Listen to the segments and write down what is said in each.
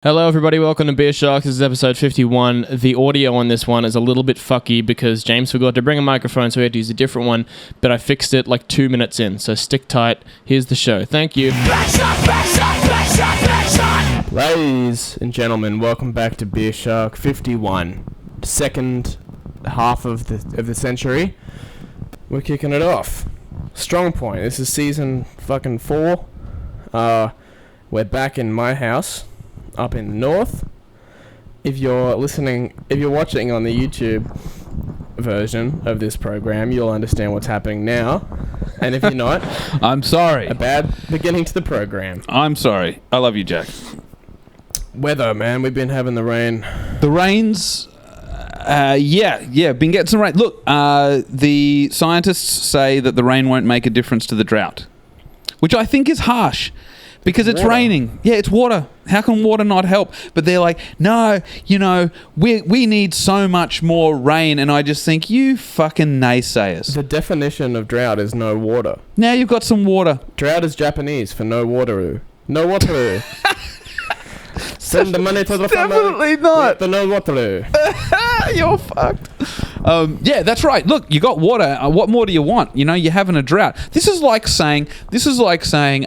Hello everybody, welcome to Beer Sharks. This is episode 51. The audio on this one is a little bit fucky because James forgot to bring a microphone, so we had to use a different one, but I fixed it like 2 minutes in, so stick tight. Here's the show. Thank you. Ladies and gentlemen, welcome back to Beer Shark 51. Second half of the century. We're kicking it off. Strong Point. This is season fucking 4. We're back in my house up in the north. If you're watching on the YouTube version of this program, you'll understand what's happening now. And if you're not, I'm sorry. a bad beginning to the program. I'm sorry. I love you, Jack. Weather, man. We've been having the rain. The rains, been getting some rain. Look, the scientists say that the rain won't make a difference to the drought, which I think is harsh. Because it's water. raining. Yeah, it's water. How can water not help? But they're like, no, we need so much more rain. And I just think, you fucking naysayers. The definition of drought is no water. Now you've got some water. Drought is Japanese for no water. No water. Send the money to the Definitely not. The no water. You're fucked. Yeah, that's right. Look, you got water. What more do you want? You're having a drought. This is like saying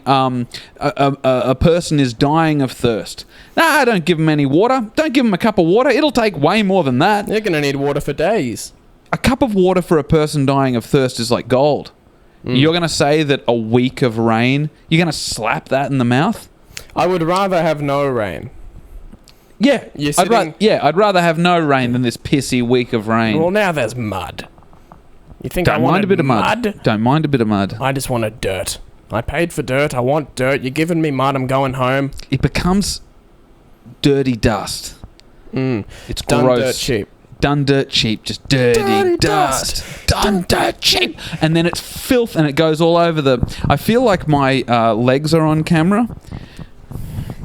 a person is dying of thirst. Nah, don't give them any water. Don't give them a cup of water. It'll take way more than that. You're going to need water for days. A cup of water for a person dying of thirst is like gold. You're going to say that a week of rain, you're going to slap that in the mouth? I would rather have no rain. Yeah, I'd rather have no rain than this pissy week of rain. Well, now there's mud. You think I Don't mind a bit of mud. Don't mind a bit of mud. I just wanted dirt. I paid for dirt. I want dirt. You're giving me mud. I'm going home. It becomes dirty dust. It's Done gross. dirt cheap. Done dirt cheap. Just dirty dust. Done dirt cheap. And then it's filth and it goes all over I feel like my legs are on camera.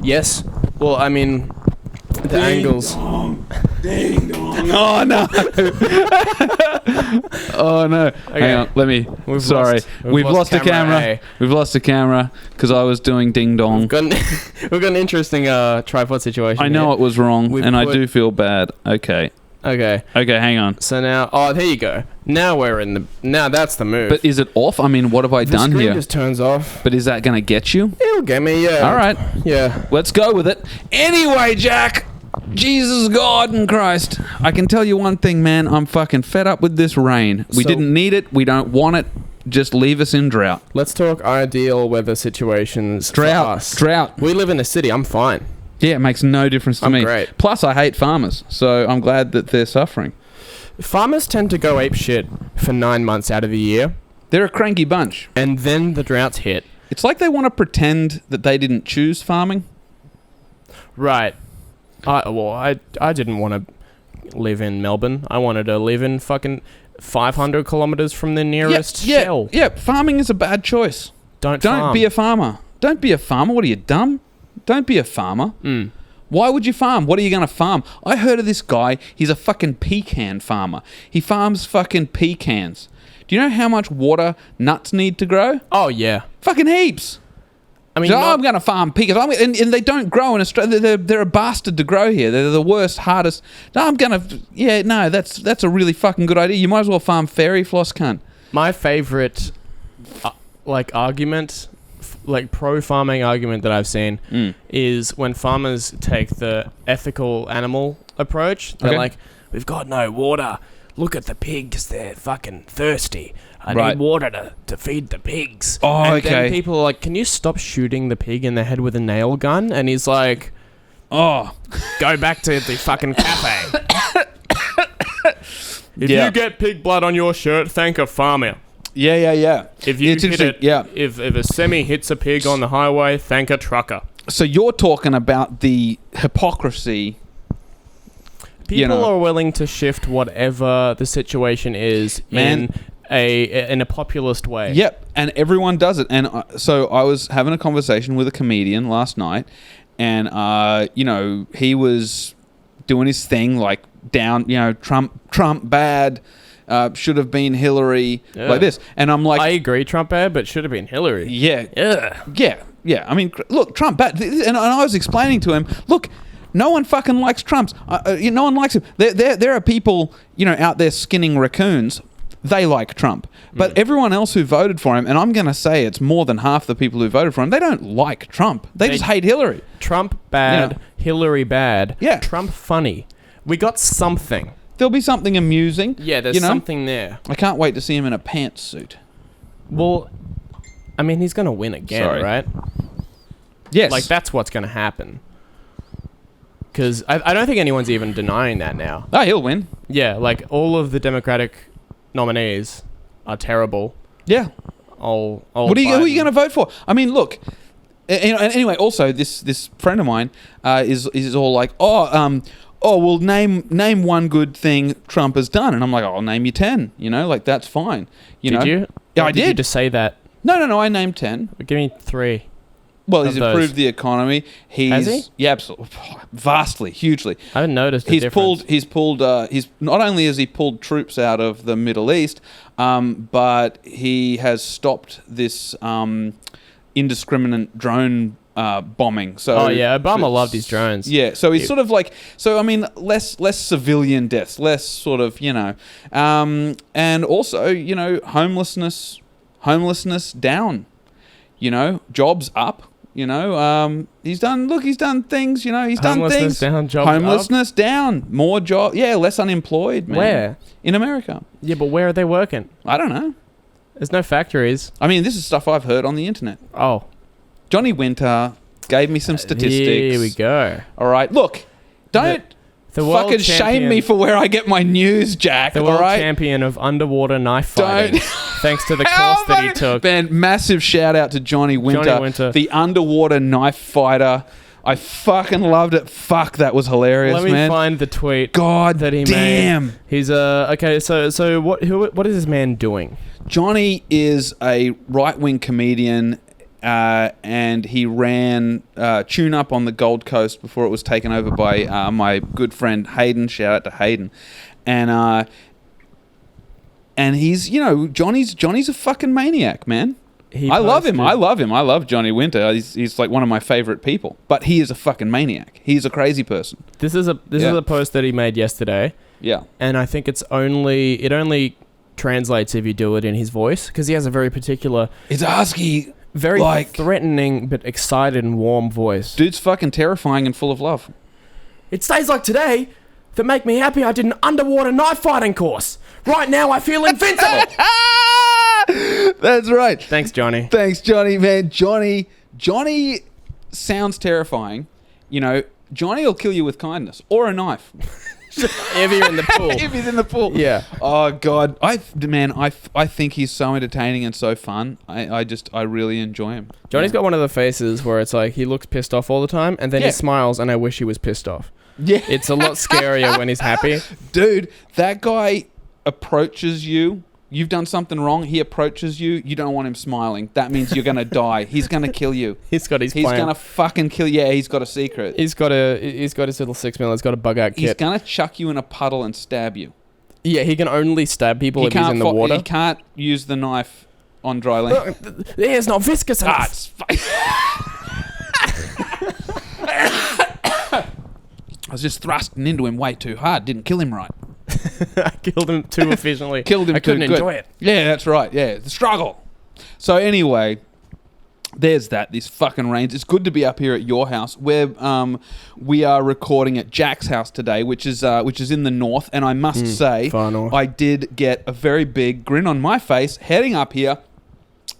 Yes. Well, I mean, the angles. Ding dong. Oh no. Oh no. Okay. Hang on. We've lost a camera. A. We've lost a camera because I was doing ding dong. We've got an interesting tripod situation. I know here. it was wrong, I do feel bad. Okay, hang on. So now, there you go. Now now that's the move. But is it off? I mean, what have I done The here? screen just turns off. But is that going to get you? It'll get me, yeah. All right. Yeah. Let's go with it. Anyway, Jack, Jesus, God, and Christ, I can tell you one thing, man. I'm fucking fed up with this rain. We didn't need it. We don't want it. Just leave us in drought. Let's talk ideal weather situations for us. Drought. We live in a city. I'm fine. Yeah, it makes no difference to me. Great. Plus, I hate farmers, so I'm glad that they're suffering. Farmers tend to go ape shit for 9 months out of the year. They're a cranky bunch. And then the droughts hit. It's like they want to pretend that they didn't choose farming. Right. I didn't want to live in Melbourne. I wanted to live in fucking 500 kilometers from the nearest shell. Yeah, farming is a bad choice. Don't be a farmer. Don't be a farmer. What are you, dumb? Don't be a farmer. Why would you farm? What are you going to farm? I heard of this guy. He's a fucking pecan farmer. He farms fucking pecans. Do you know how much water nuts need to grow? Oh, yeah. Fucking heaps. I mean, I'm going to farm pecans. And they don't grow in Australia. They're a bastard to grow here. They're the worst, hardest. No, that's a really fucking good idea. You might as well farm fairy floss, cunt. my favorite, argument, pro-farming argument that I've seen is when farmers take the ethical animal approach. They're like, we've got no water. Look at the pigs. They're fucking thirsty. I need water to feed the pigs. Oh, and then people are like, can you stop shooting the pig in the head with a nail gun? And he's like, go back to the fucking cafe. If you get pig blood on your shirt, thank a farmer. Yeah. If you hit it, if a semi hits a pig on the highway, thank a trucker. So you're talking about the hypocrisy. People are willing to shift whatever the situation is in a populist way. Yep, and everyone does it. And so I was having a conversation with a comedian last night, and he was doing his thing, like down, Trump bad. Should have been Hillary, like this. And I'm like, I agree, Trump bad, but should have been Hillary. Yeah. I mean, look, Trump bad. And I was explaining to him, look, No one fucking likes Trump. No one likes him. There are people, out there skinning raccoons. They like Trump. But everyone else who voted for him, and I'm going to say it's more than half the people who voted for him, they don't like Trump. They just hate Hillary. Trump bad, Hillary bad. Yeah. Trump funny. We got something. There'll be something amusing. Yeah, there's something there. I can't wait to see him in a pantsuit. Well, I mean, he's going to win again, right? Yes. Like, that's what's going to happen. Because I don't think anyone's even denying that now. Oh, he'll win. Yeah, like, all of the Democratic nominees are terrible. Yeah. Who are you going to vote for? I mean, look. Anyway, also, this friend of mine is all like, well, name one good thing Trump has done. And I'm like, I'll name you 10. Like, that's fine. Did you? Yeah, I did. did. You just say that? No, I named 10. Give me 3. Well, he's improved the economy. Has he? Yeah, absolutely, vastly, hugely. I haven't noticed. He's not only has he pulled troops out of the Middle East, but he has stopped this indiscriminate drone bombing. So Obama loved his drones. Yeah, so he's sort of like, less civilian deaths, less sort of, and also, homelessness down, jobs up. He's done things, he's done things. Down, jobs homelessness down, more job, less unemployed, man. Where? In America. Yeah, but where are they working? I don't know. There's no factories. I mean, this is stuff I've heard on the internet. Oh. Johnny Winter gave me some statistics. Here we go. All right, look, don't fucking shame me for where I get my news, Jack. The world champion of underwater knife fighting. Thanks to the course that he took. Man, massive shout out to Johnny Winter, the underwater knife fighter. I fucking loved it. Fuck, that was hilarious, man. Let me find the tweet. God that he damn. made. He's okay. So what is this man doing? Johnny is a right-wing comedian. And he ran Tune Up on the Gold Coast before it was taken over by my good friend Hayden. Shout out to Hayden. And he's, Johnny's a fucking maniac, man. I love him. I love Johnny Winter. He's like one of my favorite people. But he is a fucking maniac. He's a crazy person. This is a post that he made yesterday. Yeah. And I think it only translates if you do it in his voice, because he has a very particular... It's husky... Very threatening but excited and warm voice. Dude's fucking terrifying and full of love. It's days like today that make me happy I did an underwater knife fighting course. Right now I feel invincible. That's right. Thanks, Johnny. Thanks, Johnny, man. Johnny sounds terrifying. Johnny will kill you with kindness or a knife. If you're in the pool. If he's in the pool. Yeah. Oh, God. I think he's so entertaining and so fun. I really enjoy him. Johnny's got one of the faces where it's like he looks pissed off all the time, and then he smiles, and I wish he was pissed off. Yeah. It's a lot scarier when he's happy. Dude, that guy approaches you. You've done something wrong. He approaches you. You don't want him smiling. That means you're going to die. He's going to kill you. He's got his plan. He's going to fucking kill you. Yeah, he's got a secret. He's got his little 6mm. He's got a bug out kit. He's going to chuck you in a puddle and stab you. Yeah, he can only stab people if he's in the water. He can't use the knife on dry land. It's not viscous enough. I was just thrusting into him way too hard. Didn't kill him right. I killed him too efficiently. I couldn't enjoy it. Yeah, that's right. Yeah, the struggle. So anyway, there's that. This fucking rains. It's good to be up here at your house. We are recording at Jack's house today, which is in the north. And I must say, I did get a very big grin on my face heading up here.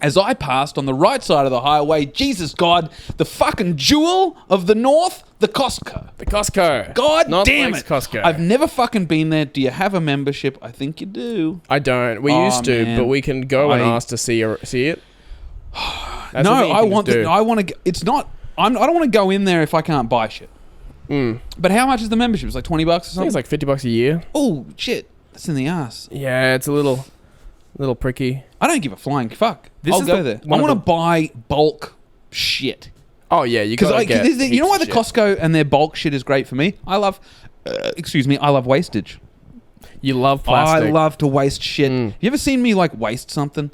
As I passed on the right side of the highway, Jesus God, the fucking jewel of the north, the Costco. The Costco. God Not damn Blake's it. Costco. I've never fucking been there. Do you have a membership? I think you do. I don't. We used to, man. but we can go and ask to see it. No, I want to. It's not. I don't want to go in there if I can't buy shit. But how much is the membership? It's like $20 or something. I think it's like $50 a year. Oh shit, that's in the ass. Yeah, it's a little pricky. I don't give a flying fuck. I'll go there. I want to buy bulk shit. Oh yeah, you know why the Costco and their bulk shit is great for me? I love wastage. You love plastic. I love to waste shit. You ever seen me like waste something?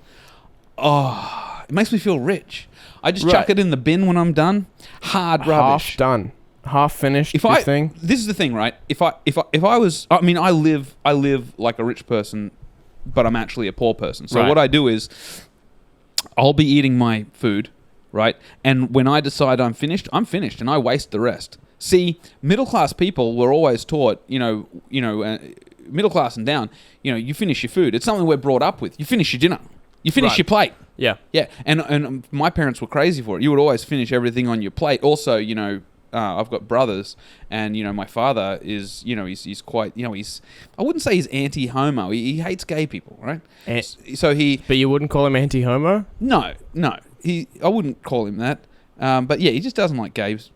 Oh, it makes me feel rich. I just chuck it in the bin when I'm done. Hard rubbish. Half done. half finished If I thing. this is the thing, right? If I was, I mean, I live like a rich person, but I'm actually a poor person. So Right. what I do is, I'll be eating my food, right? And when I decide I'm finished, and I waste the rest. See, middle class people were always taught, middle class and down, you finish your food. It's something we're brought up with. You finish your dinner. You finish Right. your plate. Yeah. Yeah, and my parents were crazy for it. You would always finish everything on your plate. Also, I've got brothers, and my father is, he's quite, he's, I wouldn't say he's anti-homo. He hates gay people, right? So he, But you wouldn't call him anti-homo? no, I wouldn't call him that. But yeah, he just doesn't like gays.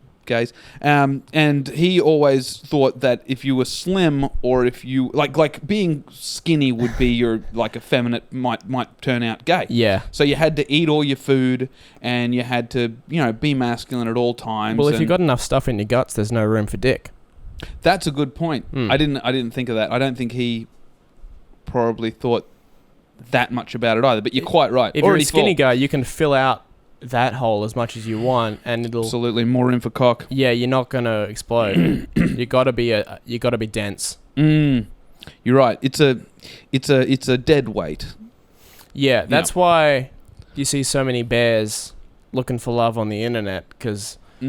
And he always thought that if you were slim, or if you like being skinny would be your like effeminate might turn out gay. Yeah. So you had to eat all your food, and you had to be masculine at all times. Well, if and you got enough stuff in your guts, there's no room for dick. that's a good point. Mm. I didn't think of that. I don't think he probably thought that much about it either. But you're quite right. If you're a Already skinny full. guy, you can fill out that hole as much as you want, and it'll. Absolutely, more room for cock. Yeah, you're not gonna explode. you gotta be dense. You're right. It's a dead weight. Yeah, that's why you see so many bears looking for love on the internet, because they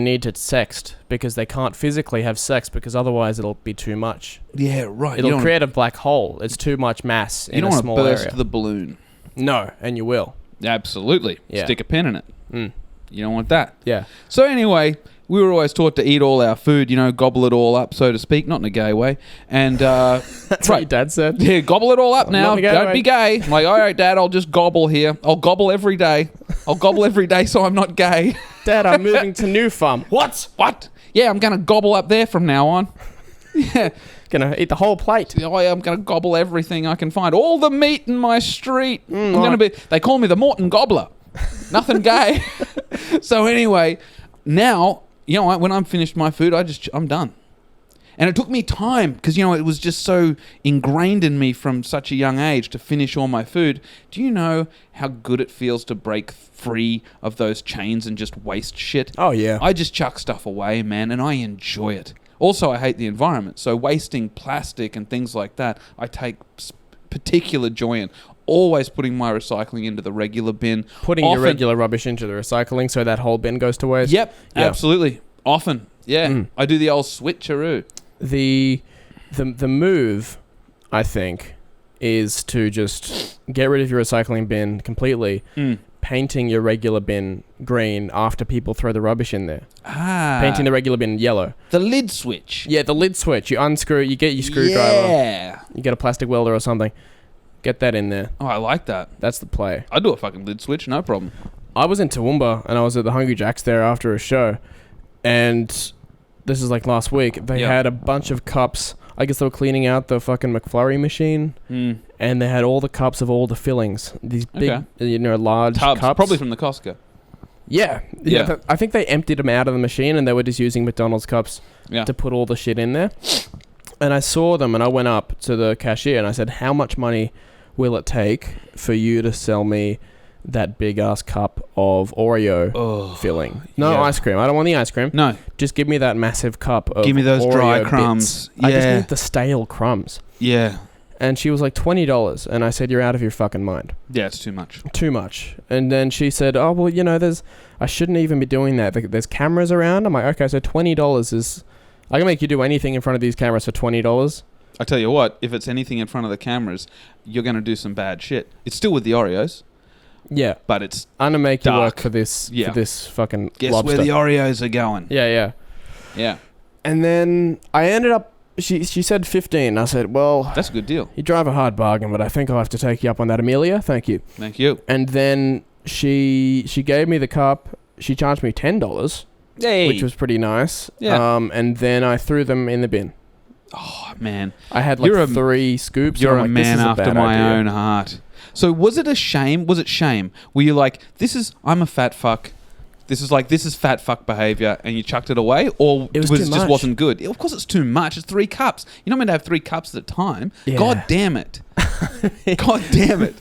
need to sext because they can't physically have sex, because otherwise it'll be too much. Yeah, right. It'll create a black hole. It's too much mass in a want to small burst area. the balloon. No, and you will. Absolutely. Yeah. Stick a pin in it. Mm. You don't want that. Yeah. So anyway, we were always taught to eat all our food, gobble it all up, so to speak, not in a gay way. And That's what your dad said. yeah, gobble it all up now. Not in a gay Don't way. be gay. I'm like, all right, Dad, I'll just gobble here. I'll gobble every day. I'll gobble every day, so I'm not gay. Dad, I'm moving to New Farm. What? What? Yeah, I'm gonna gobble up there from now on. Yeah. Gonna eat the whole plate. Oh, yeah, I'm going to gobble everything I can find. All the meat in my street. I'm going to be... They call me the Morton Gobbler. Nothing gay. So anyway, now, when I'm finished my food, I'm done. And it took me time because, it was just so ingrained in me from such a young age to finish all my food. Do you know how good it feels to break free of those chains and just waste shit? Oh, yeah. I just chuck stuff away, man, and I enjoy it. Also, I hate the environment, so wasting plastic and things like that, I take particular joy in. Always putting my recycling into the regular bin. Putting your regular rubbish into the recycling so that whole bin goes to waste. Yep, Yeah. absolutely. Often, yeah. I do the old switcheroo. The move, I think, is to just get rid of your recycling bin completely, painting your regular bin green after people throw the rubbish in there. Painting the regular bin yellow. The lid switch. Yeah, the lid switch. You unscrew, you get your screwdriver. Yeah. You get a plastic welder or something. Get that in there. Oh, I like that. That's the play. I'd do a fucking lid switch, no problem. I was in Toowoomba and I was at the Hungry Jack's there after a show, and this is like last week. They had a bunch of cups. I guess they were cleaning out the fucking McFlurry machine, and they had all the cups of all the fillings. These big, large Tubs, cups. probably from the Costco. Yeah. I think they emptied them out of the machine, and they were just using McDonald's cups to put all the shit in there. And I saw them, and I went up to the cashier, and I said, "How much money will it take for you to sell me that big ass cup of Oreo filling? No ice cream. I don't want the ice cream. No. Just give me that massive cup of Give me those Oreo dry bits. crumbs. I just Yeah. need the stale crumbs." Yeah. And she was like, $20. And I said, "You're out of your fucking mind. Yeah, it's too much. Too much." And then she said, "Oh, well, I shouldn't even be doing that. There's cameras around." I'm like, "Okay, so $20 is... I can make you do anything in front of these cameras for $20. I tell you what, if it's anything in front of the cameras, you're going to do some bad shit. It's still with the Oreos, Yeah. but it's... I'm going to make you Dark. work for this fucking Guess lobster. where the Oreos are going. Yeah. Yeah. And then I ended up... She said 15. I said, "Well, That's a good deal. you drive a hard bargain, but I think I'll have to take you up on that, Amelia. Thank you." Thank you. And then she gave me the cup. She charged me $10, Hey. which was pretty nice. Yeah. And then I threw them in the bin. Oh, man. I had You're a- 3 scoops. You're and a I'm like, man this is after bad my idea. own heart. So was it a shame? Was it shame? Were you like, I'm a fat fuck. This is fat fuck behavior, and you chucked it away? Or It was it too just much. wasn't good? Of course it's too much. It's 3 cups. You're not meant to have 3 cups at a time. Yeah. God damn it. God damn it.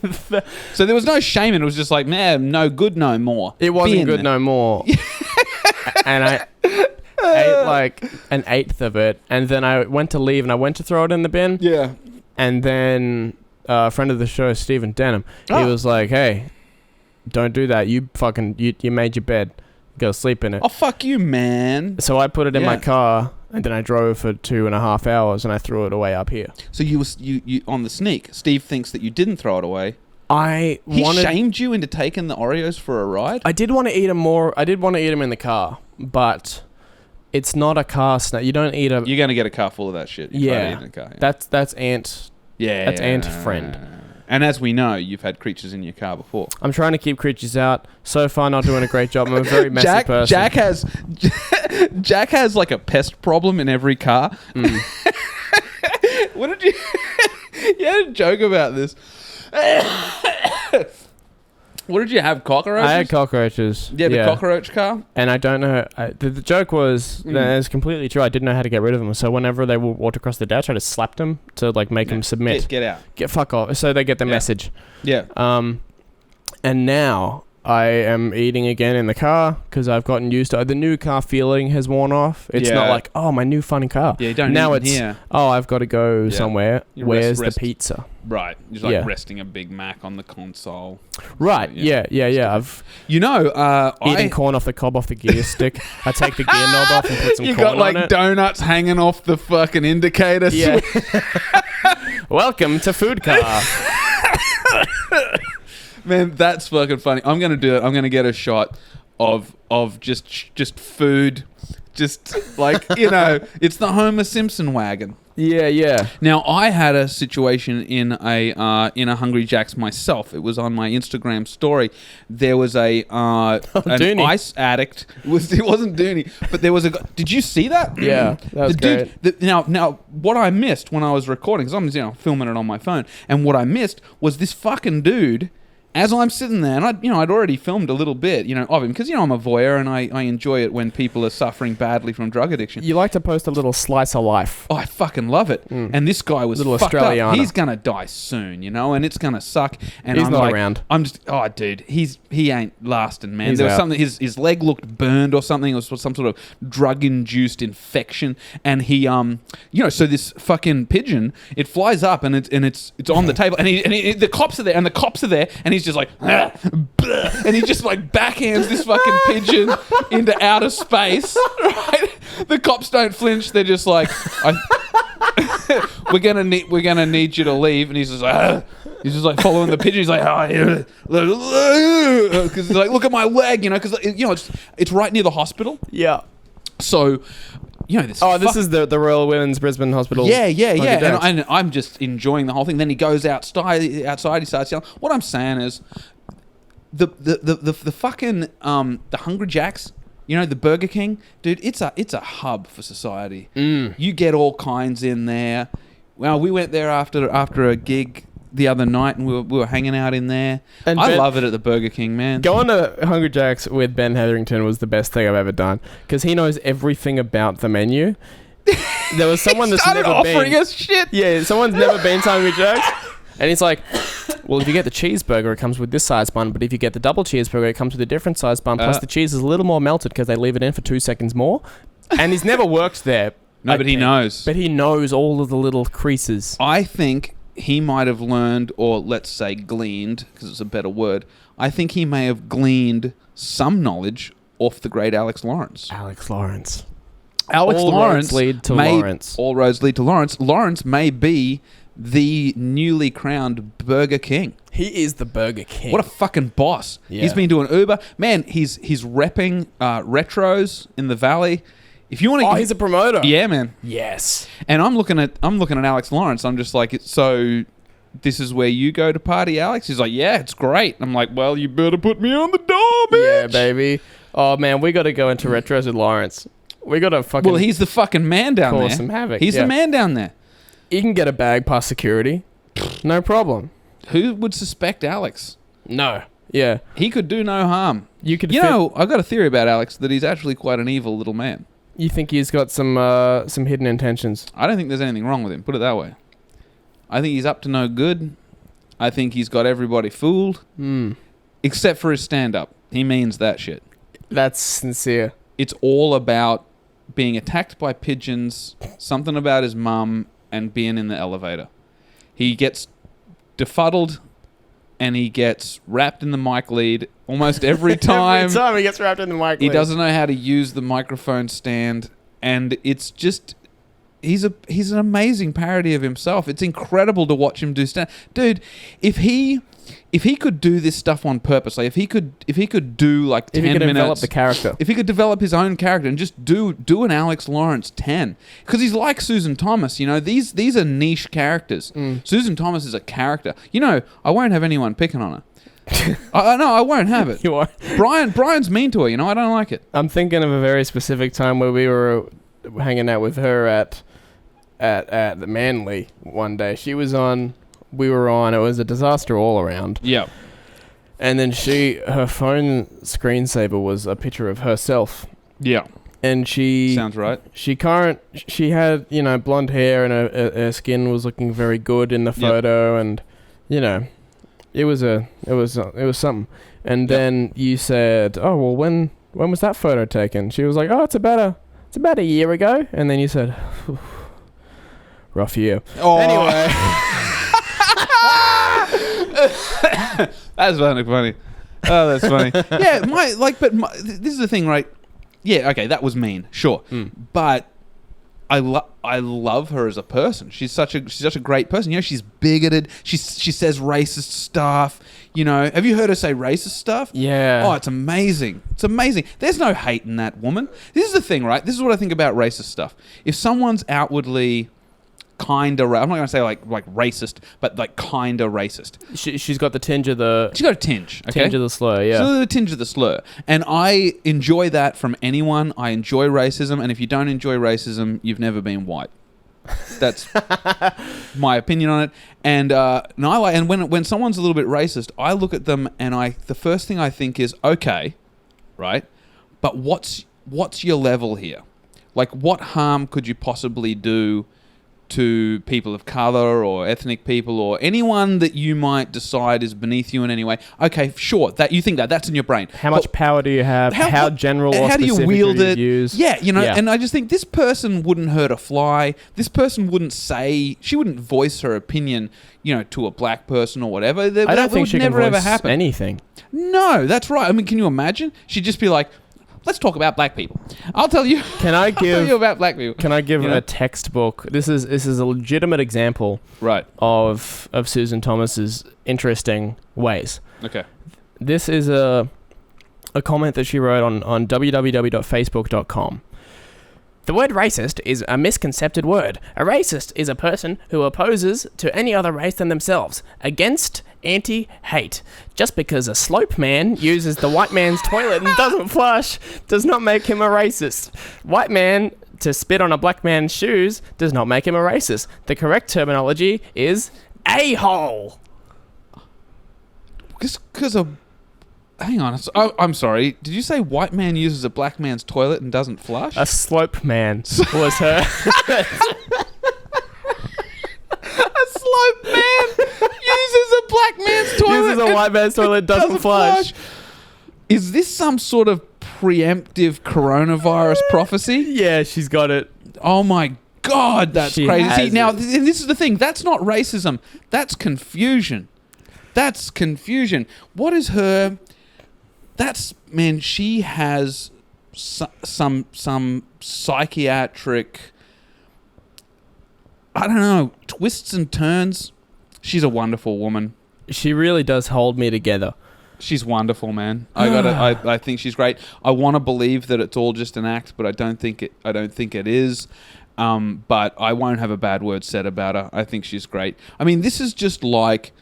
So there was no shame, and it was just like, man, no good no more. It wasn't Bin. good no more. And ate like an eighth of it, and then I went to leave, and I went to throw it in the bin, Yeah. and then a friend of the show, Stephen Denham, he was like, "Hey, don't do that. You made your bed. You gotta sleep in it." Oh, fuck you, man. So I put it in my Yeah. car, and then I drove for 2.5 hours, and I threw it away up here. So you on the sneak. Steve thinks that you didn't throw it away. He shamed you into taking the Oreos for a ride? I did want to eat them more. I did want to eat them in the car, but it's not a car snack. You don't eat a. You're going to get a car full of that shit. You try to eat in a car, yeah. That's Ant. Yeah. That's Ant friend. And as we know, you've had creatures in your car before. I'm trying to keep creatures out. So far, not doing a great job. I'm a very messy person. Jack has like a pest problem in every car. What did you? You had a joke about this. What did you have? Cockroaches? I had cockroaches. Yeah, the cockroach car. And I don't know. The joke was, it's completely true. I didn't know how to get rid of them. So whenever they walked across the dash, I just slapped them to like make them submit. Get out. Get fuck off. So they get the message. Yeah. And now I am eating again in the car because I've gotten used to it. The new car feeling has worn off. It's not like, oh, my new funny car. Yeah, you don't now eat it's here. Oh, I've got to go somewhere. You Where's rest. the pizza? Right. Just like resting a Big Mac on the console. Right. Yeah. I've eating corn off the cob off the gear stick. I take the gear knob off and put some you corn got like on it. donuts hanging off the fucking indicator. Yeah. Welcome to Food Car. Man, that's fucking funny. I'm gonna do it. I'm gonna get a shot of just food, just like it's the Homer Simpson wagon. Yeah. Now I had a situation in a Hungry Jack's myself. It was on my Instagram story. There was an ice addict. It wasn't Dooney, but there was a. Did you see that? Yeah, that was great. Now what I missed when I was recording, because I'm filming it on my phone, and what I missed was this fucking dude. As I'm sitting there, and I'd already filmed a little bit, of him, because I'm a voyeur and I enjoy it when people are suffering badly from drug addiction. You like to post a little slice of life. Oh, I fucking love it. And this guy was little fucked Australiana. up. He's gonna die soon, and it's gonna suck. And He's I'm not like, around. I'm just, dude, he ain't lasting, man. He's There was out. something. His leg looked burned or something. It was some sort of drug-induced infection. And he, so this fucking pigeon, it flies up and it's on the table, and the cops are there, and he's just like. And he just like backhands this fucking pigeon into outer space. Right? The cops don't flinch. They're just like, we're gonna need you to leave. And he's just like following the pigeon. He's like, because he's like, look at my leg, because it's right near the hospital. Yeah. So. This is the Royal Women's Brisbane Hospital. Yeah. And I'm just enjoying the whole thing. Then he goes outside. He starts yelling. What I'm saying is, the fucking the Hungry Jacks, the Burger King, dude. It's a hub for society. You get all kinds in there. Well, we went there after a gig the other night, and we were hanging out in there. And I love it at the Burger King, man. Going to Hungry Jack's with Ben Hetherington was the best thing I've ever done because he knows everything about the menu. There was someone that's never offering been. us shit. Yeah, someone's never been to Hungry Jack's, and he's like, "Well, if you get the cheeseburger, it comes with this size bun, but if you get the double cheeseburger, it comes with a different size bun. Plus, the cheese is a little more melted because they leave it in for 2 seconds more." And he's never worked there. No, but he knows. But he knows all of the little creases. I think he might have learned, or let's say gleaned, because it's a better word. I think he may have gleaned some knowledge off the great Alex Lawrence. Alex Lawrence. All roads lead to Lawrence. All roads lead to Lawrence. Lawrence may be the newly crowned Burger King. He is the Burger King. What a fucking boss. Yeah. He's been doing Uber. Man, he's repping retros in the Valley. If you want to, he's a promoter. Yeah, man. Yes. And I'm looking at Alex Lawrence. I'm just like, so this is where you go to party, Alex? He's like, yeah, it's great. I'm like, well, you better put me on the door, bitch. Yeah, baby. Oh man, we got to go into retros with Lawrence. We got to fucking. Well, he's the fucking man down there. Cause some havoc. He's the man down there. He can get a bag past security. No problem. Who would suspect Alex? No. Yeah. He could do no harm. You could. I got a theory about Alex that he's actually quite an evil little man. You think he's got some hidden intentions? I don't think there's anything wrong with him. Put it that way. I think he's up to no good. I think he's got everybody fooled. Except for his stand-up. He means that shit. That's sincere. It's all about being attacked by pigeons, something about his mum, and being in the elevator. He gets befuddled and he gets wrapped in the mic lead almost every time. Every time he gets wrapped in the mic He lead. doesn't know how to use the microphone stand, and it's just he's an amazing parody of himself. It's incredible to watch him do stand. Dude, if he could do this stuff on purpose, like if he could do like If 10 he could minutes, develop the character. if he could develop his own character and just do an Alex Lawrence 10, because he's like Susan Thomas, you know, these are niche characters. Susan Thomas is a character. You know, I won't have anyone picking on her. I won't have it. You are. Brian's mean to her, you know, I don't like it. I'm thinking of a very specific time where we were hanging out with her at the Manly one day. She was on, we were on, it was a disaster all around. Yeah. And then her phone screensaver was a picture of herself. Yeah. And she... Sounds right. She had, you know, blonde hair and her skin was looking very good in the photo. Yep. And, you know, it was something. And then you said, oh, well, when was that photo taken? She was like, oh, it's about a year ago. And then you said, rough year. Oh. Anyway. That's funny. Oh, that's funny. Yeah, this is the thing, right? Yeah, okay, that was mean, sure. But I love her as a person. She's such a great person. You know, she's bigoted. She says racist stuff. You know, have you heard her say racist stuff? Yeah. Oh, it's amazing. It's amazing. There's no hate in that woman. This is the thing, right? This is what I think about racist stuff. If someone's outwardly kinda, I'm not going to say like racist, but like kinda racist. She's got the tinge of the... She's got a tinge, okay? Tinge of the slur, yeah. So the tinge of the slur. And I enjoy that from anyone. I enjoy racism, and if you don't enjoy racism, you've never been white. That's my opinion on it. And when someone's a little bit racist, I look at them and the first thing I think is, okay, right? But what's your level here? Like, what harm could you possibly do to people of color or ethnic people or anyone that you might decide is beneath you in any way? Okay, sure, that you think that's in your brain. How much power do you have? How general or how do you specific wield do you it? use? Yeah, you know, and I just think this person wouldn't hurt a fly. This person wouldn't voice her opinion, you know, to a black person or whatever. I don't think she never can ever voice happen. anything. No, that's right. I mean, can you imagine? She'd just be like, let's talk about black people. I'll tell you. I'll tell you about black people. Can I give a textbook? This is a legitimate example, right, of Susan Thomas's interesting ways. Okay. This is a comment that she wrote on www.facebook.com. The word racist is a misconcepted word. A racist is a person who opposes to any other race than themselves, against anti-hate. Just because a slope man uses the white man's toilet and doesn't flush does not make him a racist. White man to spit on a black man's shoes does not make him a racist. The correct terminology is a-hole. Because hang on. I'm sorry. Did you say white man uses a black man's toilet and doesn't flush? A slope man was her. A slope man uses a black man's toilet. Uses a white man's toilet, doesn't flush. Is this some sort of preemptive coronavirus prophecy? Yeah, she's got it. Oh my God, that's She crazy. has See, now, it. this is the thing. That's not racism. That's confusion. That's confusion. What is her... Man, she has some psychiatric, I don't know, twists and turns. She's a wonderful woman. She really does hold me together. She's wonderful, man. I think she's great. I want to believe that it's all just an act, but I don't think it is. But I won't have a bad word said about her. I think she's great. I mean, this is just like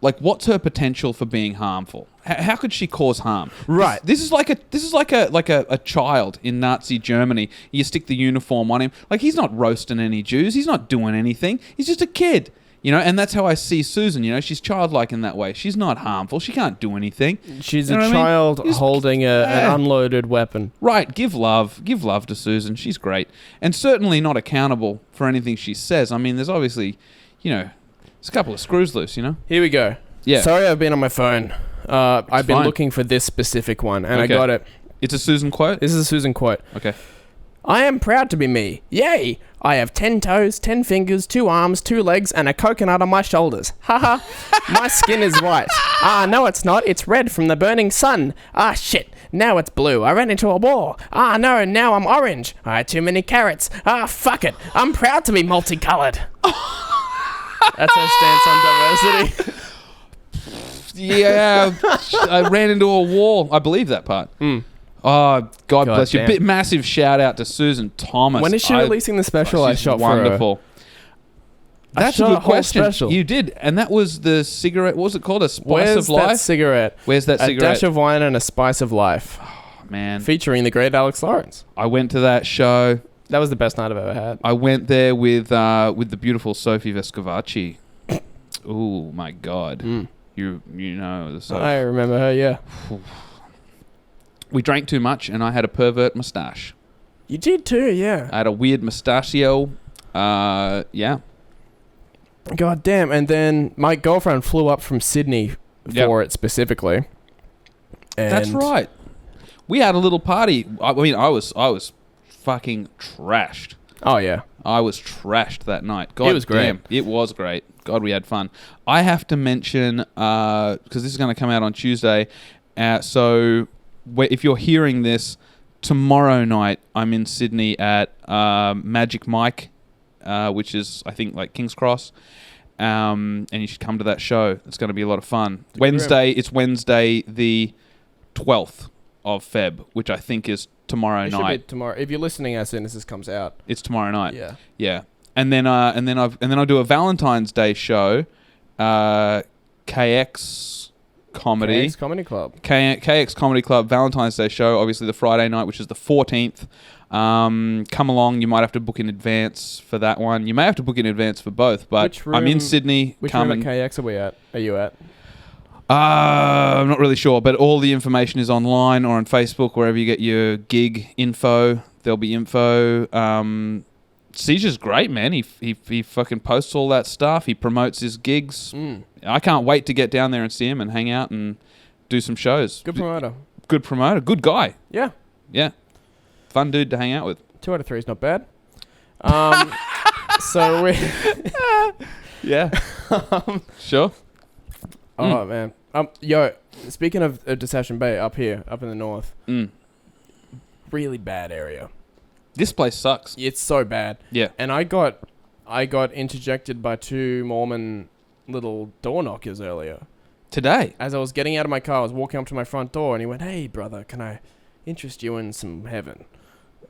what's her potential for being harmful? How could she cause harm? Right. This is like a child in Nazi Germany. You stick the uniform on him. Like, he's not roasting any Jews. He's not doing anything. He's just a kid. You know, and that's how I see Susan. You know, she's childlike in that way. She's not harmful. She can't do anything. She's You know a what I mean? child Just- holding an unloaded weapon. Right. Give love to Susan. She's great. And certainly not accountable for anything she says. I mean, there's obviously, you know, there's a couple of screws loose, you know? Here we go. Yeah. Sorry, I've been on my phone. I've been fine. looking for this specific one, and Okay. I got it. It's a Susan quote? This is a Susan quote. Okay. I am proud to be me. Yay! I have 10 toes, 10 fingers, 2 arms, 2 legs, and a coconut on my shoulders. Haha. My skin is white. Ah, no, it's not. It's red from the burning sun. Ah, shit. Now it's blue. I ran into a wall. Ah, no, now I'm orange. I had too many carrots. Ah, fuck it. I'm proud to be multicolored. That's our stance on diversity. Yeah, I ran into a wall. I believe that part. Oh, God bless you. damn. Bit massive shout out to Susan Thomas. When is she releasing the special? I She's shot wonderful. That's a shot good a whole question. special. You did, and that was the cigarette. What was it called? A Spice Where's of that Life. cigarette? Where's that A cigarette? dash of wine and a spice of life, Man, featuring the great Alex Lawrence. I went to that show. That was the best night I've ever had. I went there with the beautiful Sophie Vescovaci. Oh my God, you know the Sophie. I remember her. Yeah, We drank too much, and I had a pervert moustache. you did too. Yeah. I had a weird mustachio. Yeah. God damn! And then my girlfriend flew up from Sydney for it specifically. And That's right. We had a little party. I mean, I was fucking trashed. Oh yeah. I was trashed that night. God It was great. damn, it was great. God, we had fun. I have to mention, because this is going to come out on Tuesday, so if you're hearing this, tomorrow night I'm in Sydney at Magic Mike, which is, I think, like King's Cross, and you should come to that show. It's going to be a lot of fun. It's Wednesday the 12th of Feb, which I think is tomorrow It should night. be tomorrow. If you're listening as soon as this comes out. It's tomorrow night. Yeah. Yeah. And then I'll do a Valentine's Day show, KX Comedy. KX Comedy Club. KX Comedy Club Valentine's Day show, obviously the Friday night, which is the 14th. Come along. You might have to book in advance for that one. You may have to book in advance for both, but I'm in Sydney. Which room at KX are you at? I'm not really sure, but all the information is online or on Facebook, wherever you get your gig info. There'll be info. Seizure's great, man. He fucking posts all that stuff. He promotes his gigs. I can't wait to get down there and see him and hang out and do some shows. Good promoter. Good promoter. Good guy. Yeah. Yeah. Fun dude to hang out with. 2 out of 3 is not bad. So we. Yeah. Sure. Oh man. Yo, speaking of Deception Bay up here, up in the north, really bad area. This place sucks. It's so bad. Yeah. And I got interjected by 2 Mormon little door knockers earlier. Today. As I was getting out of my car, I was walking up to my front door, and he went, "Hey, brother, can I interest you in some heaven?"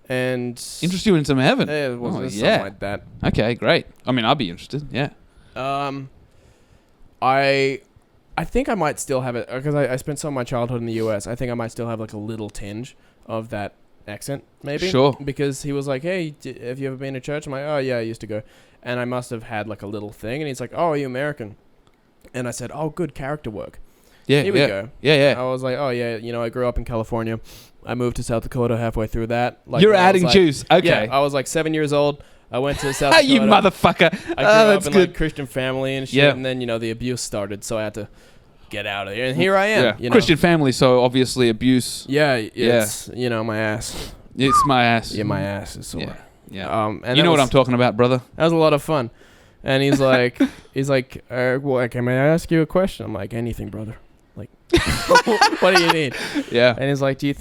And Interest you in some heaven. it was Oh, something yeah. like that. Okay, great. I mean, I'll be interested. Yeah. I think I might still have it because I spent some of my childhood in the US. I think I might still have like a little tinge of that accent, maybe. Sure. Because he was like, "Hey, have you ever been to church?" I'm like, "Oh yeah, I used to go," and I must have had like a little thing. And he's like, "Oh, are you American?" And I said, "Oh, good character work." Yeah. Here we go. Yeah. I was like, "Oh yeah, I grew up in California. I moved to South Dakota halfway through that." Like, You're I was adding like- juice. Okay. Yeah, I was like 7 years old. I went to South Dakota. You motherfucker. I grew up that's in good. like Christian family and shit, Yeah. and then the abuse started, so I had to get out of here. And here I am. Yeah. Christian family, so obviously abuse. Yeah, it's my ass. It's my ass. Yeah, my ass is sore. Yeah. Yeah. And You know that what I'm was- talking about, brother. That was a lot of fun. And he's like, well, okay, may I ask you a question? I'm like, anything, brother. Like, what do you need? Yeah. And he's like, do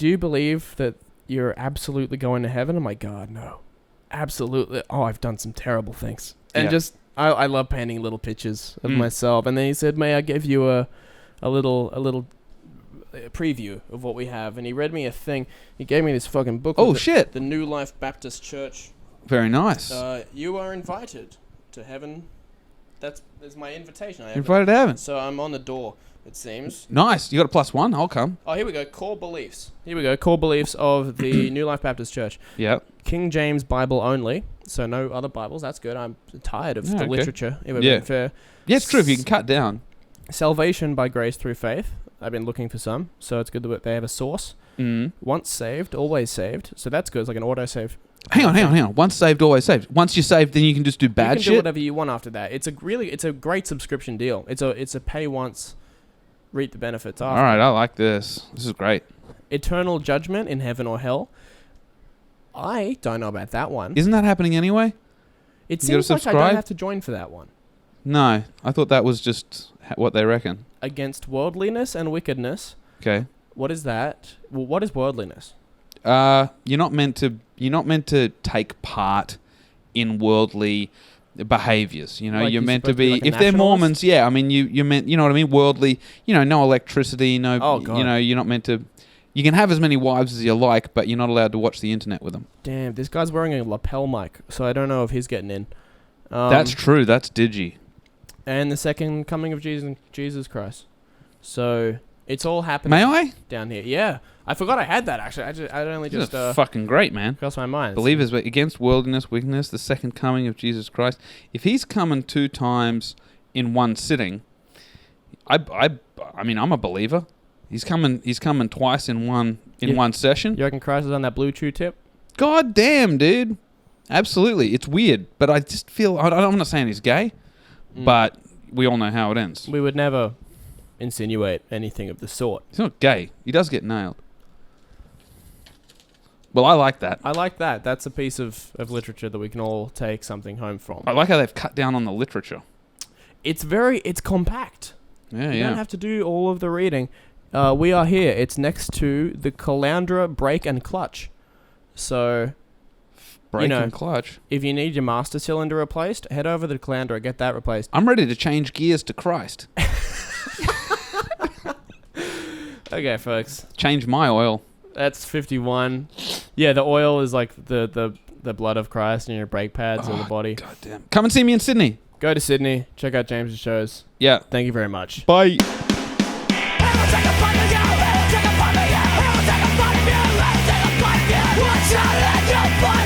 you believe that you're absolutely going to heaven? I'm like, God, no. Absolutely. Oh, I've done some terrible things. And Yeah. I love painting little pictures of Mm. myself. And then he said, may I give you a little preview of what we have? And he read me a thing. He gave me this fucking book. Oh, of shit. The New Life Baptist Church. Very nice. You are invited to heaven. That's my invitation. I have Invited to heaven. So I'm on the door, it seems. Nice. You got a +1. I'll come. Oh, here we go. Core beliefs. Here we go. Core beliefs of the New Life Baptist Church. Yeah. King James Bible only. So no other Bibles. That's good. I'm tired of Yeah, the okay. literature. If we're Yeah. being fair. Yeah, it's true. If you can cut down. Salvation by grace through faith. I've been looking for some. So it's good that they have a source. Mm. Once saved, always saved. So that's good. It's like an autosave. Hang on. Once saved, always saved. Once you're saved, then you can just do You bad can shit. do whatever you want after that. It's a great subscription deal. It's a pay once, reap the benefits after. All right, I like this. This is great. Eternal judgment in heaven or hell. I don't know about that one. Isn't that happening anyway? It you gotta seems like I subscribe? don't have to join for that one. No, I thought that was just what they reckon. Against worldliness and wickedness. Okay. What is that? Well, what is worldliness? You're not meant to take part in worldly behaviors. You know, Like you're you're meant to supposed to be be. like a If they're nationalist? Mormons, yeah. I mean, you're meant. You know what I mean? Worldly. You know, no electricity. No. Oh, God. You know, you're not meant to. You can have as many wives as you like, but you're not allowed to watch the internet with them. Damn, this guy's wearing a lapel mic, so I don't know if he's getting in. That's true. That's digi. And the second coming of Jesus Christ. So it's all happening. May I? Down here? Yeah, I forgot I had that actually. I only just Fucking great, man. crossed my mind. Believers against worldliness, wickedness, the second coming of Jesus Christ. If he's coming 2 times in one sitting, I mean, I'm a believer. He's coming twice in one session. You reckon Christ is on that blue chew tip? God damn, dude. Absolutely. It's weird, but I just feel I'm not saying he's gay, but we all know how it ends. We would never insinuate anything of the sort. He's not gay. He does get nailed. Well, I like that. I like that. That's a piece of literature that we can all take something home from. I like how they've cut down on the literature. It's compact. Yeah, You yeah. don't have to do all of the reading. We are here. It's next to the Caloundra Brake and Clutch. So, Brake know, and clutch. if you need your master cylinder replaced, head over to Caloundra, get that replaced. I'm ready to change gears to Christ. Okay, folks. Change my oil. That's 51. Yeah, the oil is like the blood of Christ in your brake pads or the body. God damn. Come and see me in Sydney. Go to Sydney. Check out James's shows. Yeah. Thank you very much. Bye. What's your